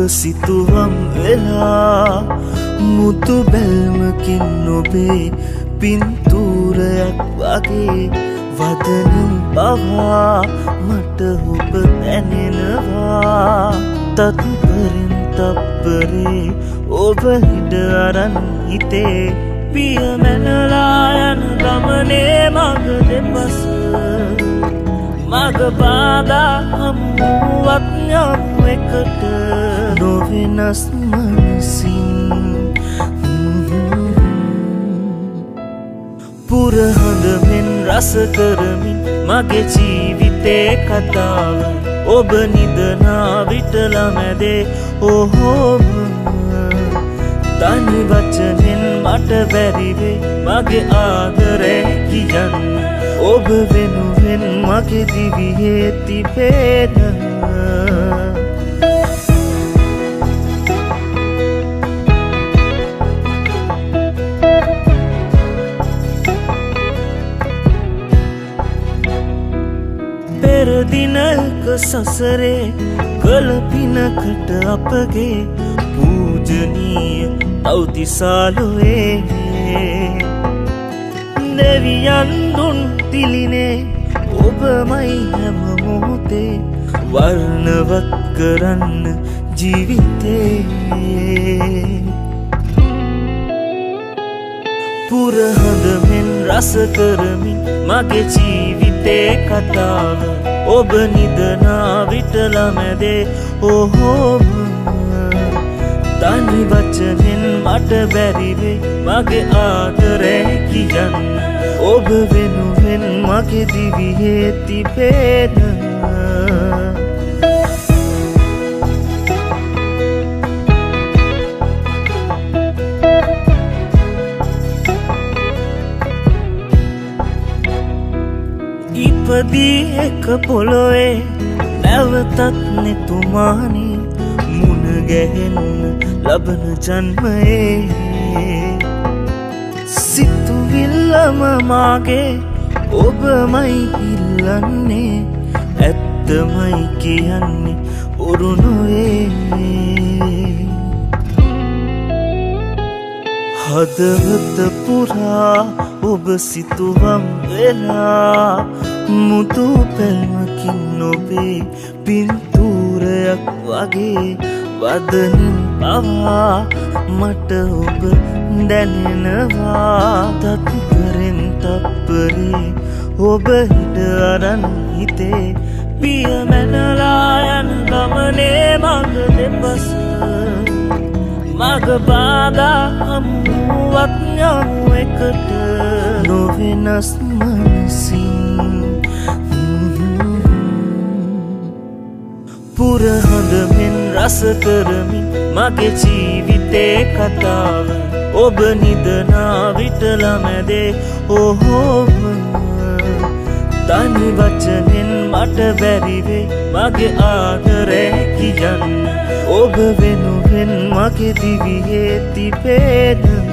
සිතුවම් වෙලා මුතු බැල්මකින් ඔබේ පින්තූරයක් වගේ වදනින් පවා මට ඔබ දැනෙනවා තත්පරින් තප්පරේ ඔබ හිට අරන් හිතේ පිය මැනලා යන ගමනේ මග දෙපස මග පාදා හමුවත් යමු එකට නොවෙනස් මනසින් පුරහඳ මෙන් රස කරමින් මගේ ජීවිතේ කතාව ඔබ නිදනා විටල මැදේ ඔහොම තනි වචනෙන් මට බැරිවේ මගේ ආදරේ කියන්න ඔබ වෙනුවෙන් මගේ දිවියේ තිබෙන පෙර දිනක සසරේ කළ පිනකට අපගේ පූජනීය අවතිසාලුවේ දෙවියන් දුන් තිලිනේ ඔබමයි හැම මොහොතේ වර්ණවත් කරන්න ජීවිතේ පුරහඳ මෙන් රස කරමින් මගේ ජීවිතේ කතාව ඔබ නිදනා විටල මැදේ ඔහොම තනි වචනෙන් මට බැරිවේ මගේ ආදරේ කියන්න ඔබ වෙනුවෙන් මගේ දිවියේ තිබෙන ඉපදී එක පොළොවේ නැවතත් නෙතුමානි මුණ ගැහෙන්න ලබන ජන්මයේ සිතුවිල්ලම මාගේ ඔබමයි ඉල්ලන්නේ ඇත්තමයි කියන්නේ උරු නොවේ හදවත පුරා ඔබ සිතුවම් වෙලා මුතු පැල්මකින් ඔබේ පින්තූරයක් වගේ වදනින් පවා මට ඔබ දැනෙනවා තත්පරෙන් තප්පරේ ඔබ හිට අරන් හිතේ පිය මැනලා යන ගමනේ මග දෙපස මග පාදා හමුවත් යමු එකට නොවෙනස් මනසින් පුරහඳ මෙන් රස කරමින් මගේ ජීවිතේ කතාව ඔබ නිදනා විටල මැදේ ඔහොම තනි වචනෙන් මට බැරිවේ මගේ ආදරේ කියන්න ඔබ වෙනුවෙන් මගේ දිවියේ තිබෙන